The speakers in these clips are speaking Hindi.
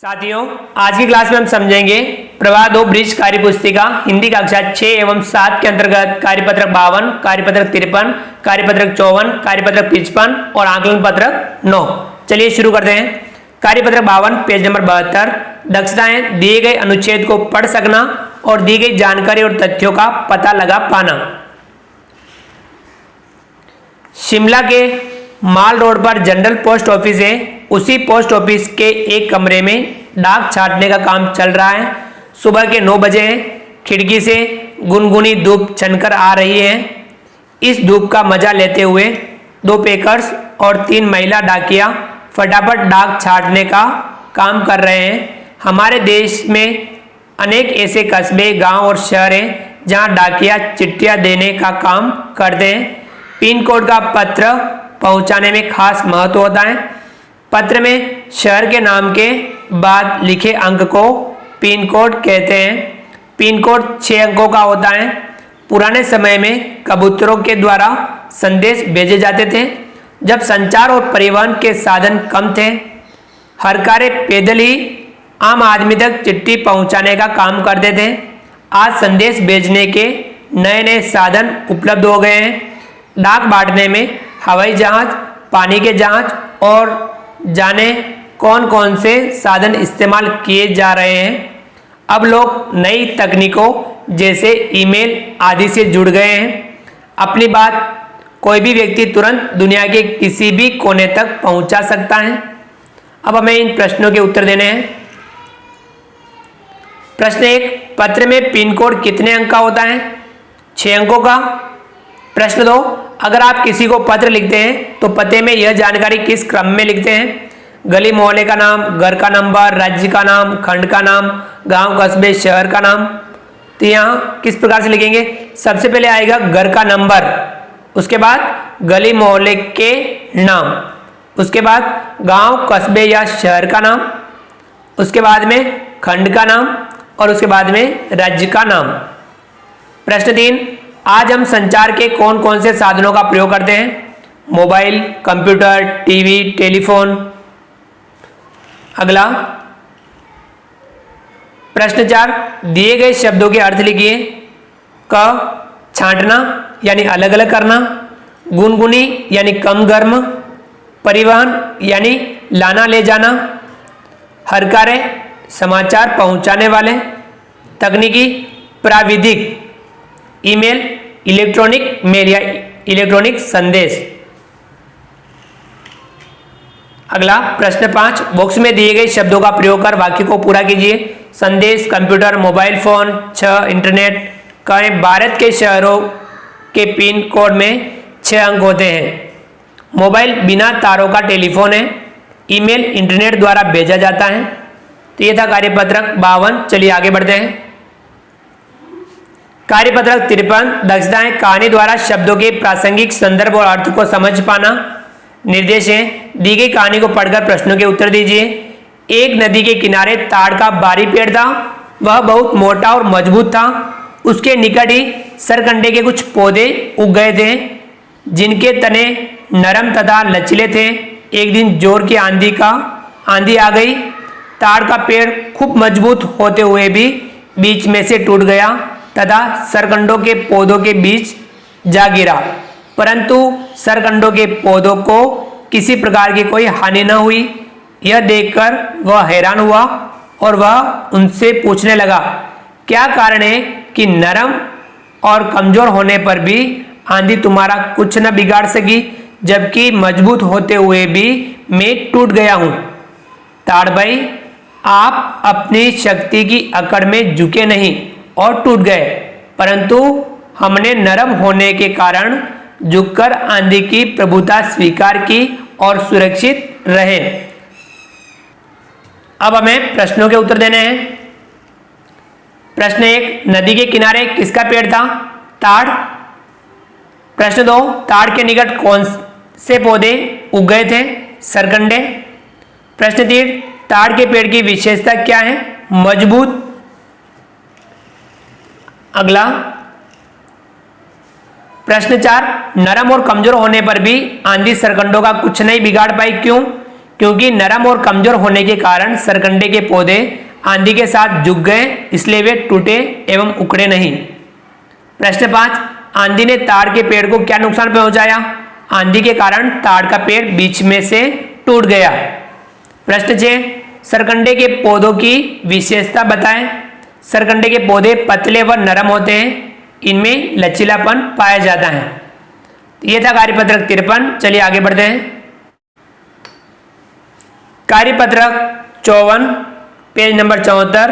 साथियों, आज की क्लास में हम समझेंगे प्रवाह 2 ब्रिज कार्य पुस्तिका हिंदी कक्षा 6 एवं 7 के अंतर्गत कार्यपत्रक 52, कार्यपत्रक 53, कार्यपत्रक 54, कार्यपत्रक 55 और आकलन पत्रक 9। चलिए शुरू करते हैं। कार्यपत्रक 52 पेज नंबर 72। दक्षताएं दिए गए अनुच्छेद को पढ़ सकना और दी गई जानकारी और तथ्यों का पता लगा पाना। शिमला के माल रोड पर जनरल पोस्ट ऑफिस है। उसी पोस्ट ऑफिस के एक कमरे में डाक छांटने का काम चल रहा है। सुबह के 9 बजे हैं। खिड़की से गुनगुनी धूप छनकर आ रही है। इस धूप का मजा लेते हुए 2 पैकर्स और 3 महिला डाकिया फटाफट डाक छांटने का काम कर रहे हैं। हमारे देश में अनेक ऐसे कस्बे, गांव और शहर हैं जहां डाकिया चिट्ठियां देने का काम करते हैं। पिन कोड का पत्र पहुंचाने में खास महत्व होता है। पत्र में शहर के नाम के बाद लिखे अंक को पिन कोड कहते हैं। पिन कोड 6 अंकों का होता है। पुराने समय में कबूतरों के द्वारा संदेश भेजे जाते थे। जब संचार और परिवहन के साधन कम थे, हरकारे पैदल ही आम आदमी तक चिट्ठी पहुंचाने का काम करते थे। आज संदेश भेजने के नए नए साधन उपलब्ध हो गए हैं। डाक बांटने में हवाई जहाज, पानी के जहाज और जाने कौन कौन से साधन इस्तेमाल किए जा रहे हैं। अब लोग नई तकनीकों जैसे ईमेल आदि से जुड़ गए हैं। अपनी बात कोई भी व्यक्ति तुरंत दुनिया के किसी भी कोने तक पहुंचा सकता है। अब हमें इन प्रश्नों के उत्तर देने हैं। प्रश्न 1, पत्र में पिन कोड कितने अंक का होता है? 6 अंकों का। प्रश्न 2, अगर आप किसी को पत्र लिखते हैं तो पते में यह जानकारी किस क्रम में लिखते हैं? गली मोहल्ले का नाम, घर का नंबर, राज्य का नाम, खंड का नाम, गांव, कस्बे, शहर का नाम। तो यहाँ किस प्रकार से लिखेंगे? सबसे पहले आएगा घर का नंबर, उसके बाद गली मोहल्ले के नाम, उसके बाद गांव, कस्बे या शहर का नाम, उसके बाद में खंड का नाम और उसके बाद में राज्य का नाम। प्रश्न 3, आज हम संचार के कौन कौन से साधनों का प्रयोग करते हैं? Mobile, computer, TV, telephone. अगला प्रश्न 4, दिए गए शब्दों के अर्थ लिखिए। क, छांटना यानी अलग अलग करना, गुनगुनी यानी कम गर्म, परिवहन यानी लाना ले जाना, हरकारे समाचार पहुंचाने वाले, तकनीकी प्राविधिक, ईमेल, इलेक्ट्रॉनिक मेल या इलेक्ट्रॉनिक संदेश। अगला प्रश्न 5, बॉक्स में दिए गए शब्दों का प्रयोग कर वाक्य को पूरा कीजिए। संदेश, कंप्यूटर, मोबाइल फोन। 6, इंटरनेट। कहें भारत के शहरों के पिन कोड में 6 अंक होते हैं। मोबाइल बिना तारों का टेलीफोन है। ईमेल इंटरनेट द्वारा भेजा जाता है। तो यह था कार्यपत्रक 52। चलिए आगे बढ़ते हैं। कार्यपत्रक 53, दक्षताएं कहानी द्वारा शब्दों के प्रासंगिक संदर्भ और अर्थ को समझ पाना। निर्देश है, दी गई कहानी को पढ़कर प्रश्नों के उत्तर दीजिए। एक नदी के किनारे ताड़ का भारी पेड़ था। वह बहुत मोटा और मजबूत था। उसके निकट ही सरकंडे के कुछ पौधे उग गए थे जिनके तने नरम तथा लचीले थे। एक दिन जोर की आंधी आ गई। ताड़ का पेड़ खूब मजबूत होते हुए भी बीच में से टूट गया तथा सरकंडों के पौधों के बीच जा गिरा, परंतु सरकंडों के पौधों को किसी प्रकार की कोई हानि न हुई। यह देखकर वह हैरान हुआ और वह उनसे पूछने लगा, क्या कारण है कि नरम और कमजोर होने पर भी आंधी तुम्हारा कुछ न बिगाड़ सकी, जबकि मजबूत होते हुए भी मैं टूट गया हूं? ताड़ भाई, आप अपनी शक्ति की अकड़ में झुके नहीं और टूट गए, परंतु हमने नरम होने के कारण झुककर आंधी की प्रभुता स्वीकार की और सुरक्षित रहे। अब हमें प्रश्नों के उत्तर देने हैं। प्रश्न 1, नदी के किनारे किसका पेड़ था? ताड़। प्रश्न 2, ताड़ के निकट कौन से पौधे उग गए थे? सरकंडे। प्रश्न 3, ताड़ के पेड़ की विशेषता क्या है? मजबूत। अगला प्रश्न 4, नरम और कमजोर होने पर भी आंधी सरकंडों का कुछ नहीं बिगाड़ पाई, क्यों? क्योंकि नरम और कमजोर होने के कारण सरकंडे के पौधे आंधी के साथ झुक गए, इसलिए वे टूटे एवं उखड़े नहीं। प्रश्न 5, आंधी ने ताड़ के पेड़ को क्या नुकसान पहुंचाया? आंधी के कारण ताड़ का पेड़ बीच में से टूट गया। प्रश्न 6, सरकंडे के पौधों की विशेषता बताएं। सरकंडे के पौधे पतले व नरम होते हैं, इनमें लचीलापन पाया जाता है। यह था कार्यपत्रक 53। चलिए आगे बढ़ते हैं। कार्यपत्रक 54 पेज नंबर 74।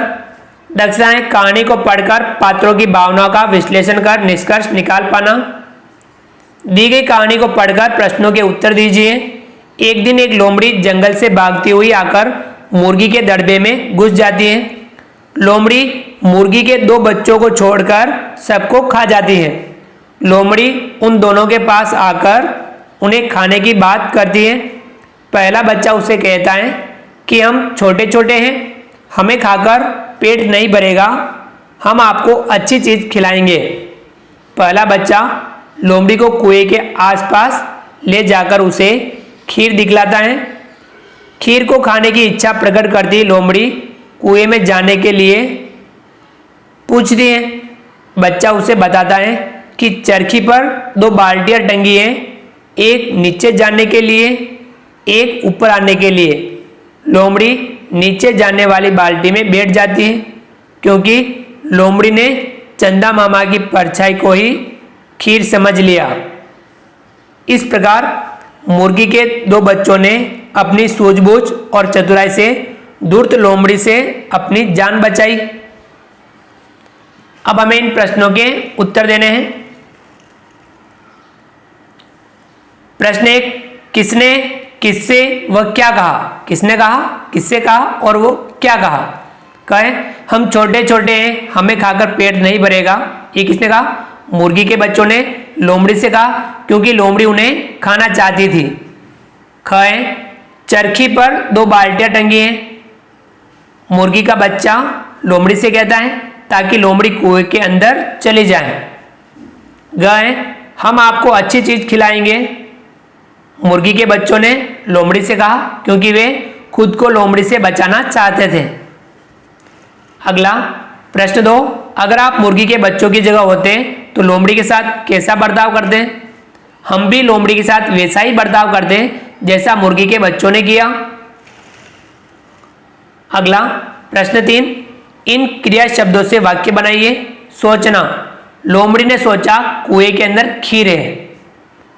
दक्षताएं, कहानी को पढ़कर पात्रों की भावनाओं का विश्लेषण कर निष्कर्ष निकाल पाना। दी गई कहानी को पढ़कर प्रश्नों के उत्तर दीजिए। एक दिन एक लोमड़ी जंगल से भागती हुई आकर मुर्गी के दड़बे में घुस जाती है। लोमड़ी मुर्गी के 2 बच्चों को छोड़कर सबको खा जाती है। लोमड़ी उन दोनों के पास आकर उन्हें खाने की बात करती है। पहला बच्चा उसे कहता है कि हम छोटे छोटे हैं, हमें खाकर पेट नहीं भरेगा, हम आपको अच्छी चीज़ खिलाएंगे। पहला बच्चा लोमड़ी को कुएं के आसपास ले जाकर उसे खीर दिखलाता है। खीर को खाने की इच्छा प्रकट करती लोमड़ी कुएं में जाने के लिए पूछती है। बच्चा उसे बताता है कि चरखी पर 2 बाल्टियां टंगी हैं, एक नीचे जाने के लिए, एक ऊपर आने के लिए। लोमड़ी नीचे जाने वाली बाल्टी में बैठ जाती है, क्योंकि लोमड़ी ने चंदा मामा की परछाई को ही खीर समझ लिया। इस प्रकार मुर्गी के 2 बच्चों ने अपनी सूझबूझ और चतुराई से धूर्त लोमड़ी से अपनी जान बचाई। अब हमें इन प्रश्नों के उत्तर देने हैं। प्रश्न 1, किसने किससे व क्या कहा? किसने कहा, किससे कहा और वो क्या कहा? कहे हम छोटे छोटे हैं, हमें खाकर पेट नहीं भरेगा। ये किसने कहा? मुर्गी के बच्चों ने लोमड़ी से कहा, क्योंकि लोमड़ी उन्हें खाना चाहती थी। कहे चरखी पर 2 बाल्टियां टंगी हैं। मुर्गी का बच्चा लोमड़ी से कहता है ताकि लोमड़ी कुएं के अंदर चली जाए। गए हम आपको अच्छी चीज खिलाएंगे। मुर्गी के बच्चों ने लोमड़ी से कहा, क्योंकि वे खुद को लोमड़ी से बचाना चाहते थे। अगला प्रश्न 2, अगर आप मुर्गी के बच्चों की जगह होते तो लोमड़ी के साथ कैसा बर्ताव करते? हम भी लोमड़ी के साथ वैसा ही बर्ताव करते जैसा मुर्गी के बच्चों ने किया। अगला प्रश्न 3, इन क्रिया शब्दों से वाक्य बनाइए। सोचना, लोमड़ी ने सोचा कुएं के अंदर खीर है।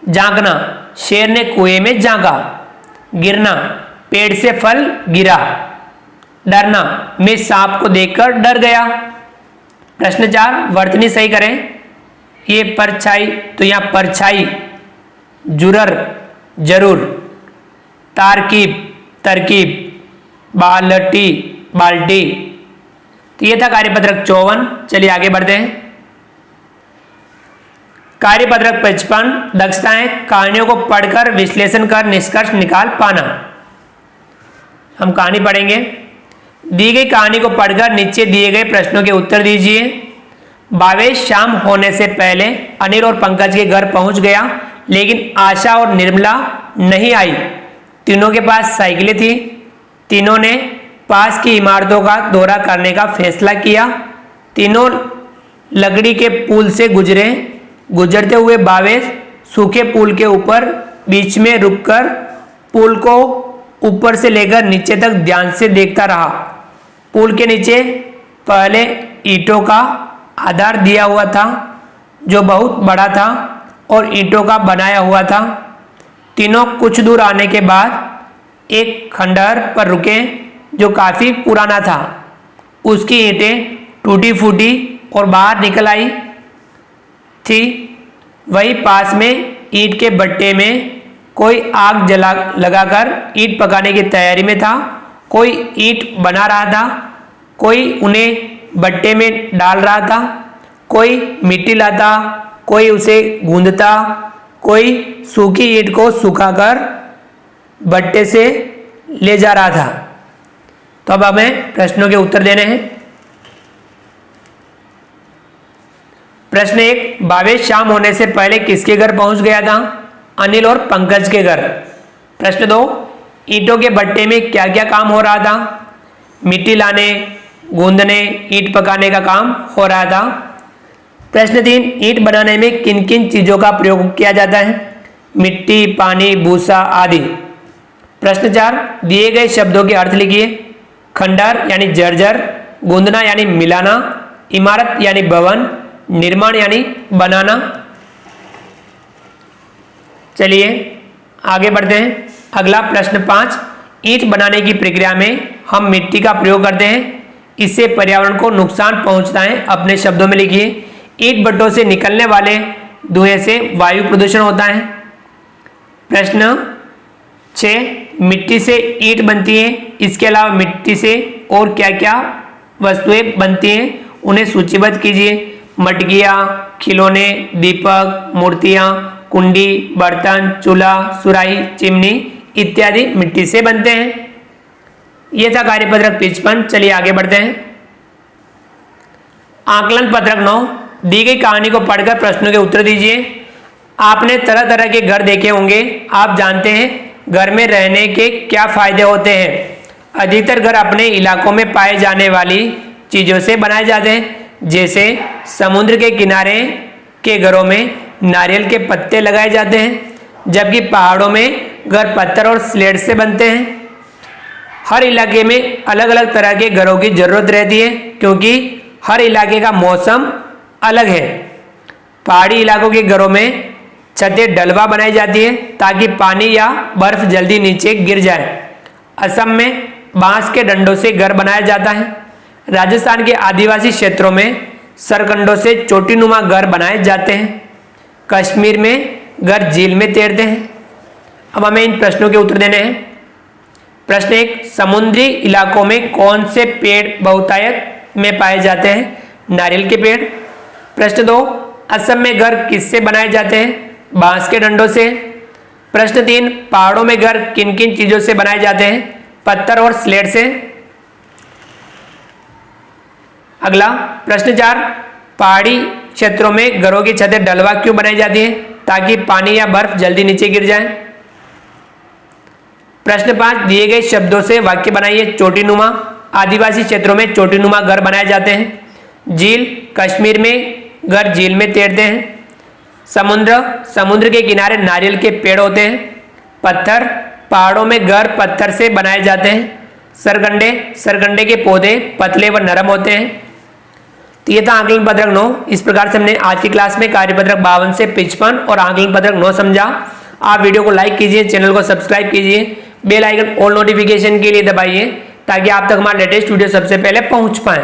झांकना, शेर ने कुएं में झांका। गिरना, पेड़ से फल गिरा। डरना, मैं सांप को देखकर डर गया। प्रश्न 4, वर्तनी सही करें। ये परछाई, तो यहाँ परछाई, जुरर जरूर, तारकीब तरकीब, बाल्टी बाल्टी। तो ये था कार्यपत्रक 54। चलिए आगे बढ़ते हैं। कार्यपत्रक 55, दक्षताएं, कहानियों को पढ़कर विश्लेषण कर निष्कर्ष निकाल पाना। हम कहानी पढ़ेंगे। दी गई कहानी को पढ़कर नीचे दिए गए प्रश्नों के उत्तर दीजिए। भावेश शाम होने से पहले अनिल और पंकज के घर पहुंच गया, लेकिन आशा और निर्मला नहीं आई। तीनों के पास साइकिलें थी। तीनों ने पास की इमारतों का दौरा करने का फैसला किया। तीनों लकड़ी के पुल से गुजरते हुए भावेश सूखे पुल के ऊपर बीच में रुककर पुल को ऊपर से लेकर नीचे तक ध्यान से देखता रहा। पुल के नीचे पहले ईंटों का आधार दिया हुआ था, जो बहुत बड़ा था और ईंटों का बनाया हुआ था। तीनों कुछ दूर आने के बाद एक खंडहर पर रुके, जो काफी पुराना था। उसकी ईंटें टूटी फूटी और बाहर निकल आई थी। वही पास में ईंट के भट्टे में कोई आग लगाकर ईंट पकाने की तैयारी में था। कोई ईंट बना रहा था, कोई उन्हें भट्टे में डाल रहा था, कोई मिट्टी लाता, कोई उसे गूंदता, कोई सूखी ईंट को सुखाकर भट्टे से ले जा रहा था। तो अब हमें प्रश्नों के उत्तर देने हैं। प्रश्न 1, भावेश शाम होने से पहले किसके घर पहुंच गया था? अनिल और पंकज के घर। प्रश्न 2, ईंटों के भट्टे में क्या क्या काम हो रहा था? मिट्टी लाने, गूंदने, ईंट पकाने का काम हो रहा था। प्रश्न 3, ईंट बनाने में किन किन चीजों का प्रयोग किया जाता है? मिट्टी, पानी, भूसा आदि। प्रश्न 4, दिए गए शब्दों के अर्थ लिखिए। खंडर यानी जर्जर, गूंदना यानी मिलाना, इमारत यानी भवन, निर्माण यानी बनाना। चलिए आगे बढ़ते हैं। अगला प्रश्न 5, ईंट बनाने की प्रक्रिया में हम मिट्टी का प्रयोग करते हैं, इससे पर्यावरण को नुकसान पहुंचता है। अपने शब्दों में लिखिए। ईंट भट्टों से निकलने वाले धुएं से वायु प्रदूषण होता है। प्रश्न 6, मिट्टी से ईंट बनती है, इसके अलावा मिट्टी से और क्या क्या वस्तुएं बनती हैं, उन्हें सूचीबद्ध कीजिए। मटकियाँ, खिलौने, दीपक, मूर्तियाँ, कुंडी, बर्तन, चूल्हा, सुराही, चिमनी इत्यादि मिट्टी से बनते हैं। यह था कार्यपत्रक 55। चलिए आगे बढ़ते हैं। आकलन पत्रक 9, दी गई कहानी को पढ़कर प्रश्नों के उत्तर दीजिए। आपने तरह तरह के घर देखे होंगे, आप जानते हैं घर में रहने के क्या फायदे होते हैं। अधिकतर घर अपने इलाकों में पाए जाने वाली चीजों से बनाए जाते हैं, जैसे समुद्र के किनारे के घरों में नारियल के पत्ते लगाए जाते हैं, जबकि पहाड़ों में घर पत्थर और स्लेट से बनते हैं। हर इलाके में अलग अलग तरह के घरों की जरूरत रहती है, क्योंकि हर इलाके का मौसम अलग है। पहाड़ी इलाकों के घरों में छतें ढलवा बनाई जाती है ताकि पानी या बर्फ जल्दी नीचे गिर जाए। असम में बांस के डंडों से घर बनाया जाता है। राजस्थान के आदिवासी क्षेत्रों में सरकंडों से चोटीनुमा घर बनाए जाते हैं। कश्मीर में घर झील में तैरते हैं। अब हमें इन प्रश्नों के उत्तर देने हैं। प्रश्न 1, समुद्री इलाकों में कौन से पेड़ बहुतायत में पाए जाते हैं? नारियल के पेड़। प्रश्न 2, असम में घर किससे बनाए जाते हैं? बांस के डंडों से। प्रश्न 3, पहाड़ों में घर किन किन चीजों से बनाए जाते हैं? पत्थर और स्लेट से। अगला प्रश्न 4, पहाड़ी क्षेत्रों में घरों की छतें ढलवा क्यों बनाई जाती हैं? ताकि पानी या बर्फ जल्दी नीचे गिर जाए। प्रश्न 5, दिए गए शब्दों से वाक्य बनाइए। चोटीनुमा, आदिवासी क्षेत्रों में चोटीनुमा घर बनाए जाते हैं। झील, कश्मीर में घर झील में तैरते हैं। समुद्र, समुद्र के किनारे नारियल के पेड़ होते हैं। पत्थर, पहाड़ों में घर पत्थर से बनाए जाते हैं। सरकंडे, सरकंडे के पौधे पतले व नरम होते हैं। तो ये था आकलन पत्रक 9। इस प्रकार से हमने आज की क्लास में कार्यपत्रक 52 से 55 और आकलन पत्रक 9 समझा। आप वीडियो को लाइक कीजिए, चैनल को सब्सक्राइब कीजिए, बेल आइकन ऑल नोटिफिकेशन के लिए दबाइए, ताकि आप तक हमारे लेटेस्ट वीडियो सबसे पहले पहुंच पाएं।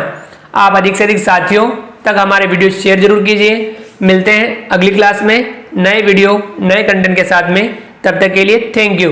आप अधिक से अधिक साथियों तक हमारे वीडियो शेयर जरूर कीजिए। मिलते हैं अगली क्लास में नए वीडियो नए कंटेंट के साथ में। तब तक के लिए थैंक यू।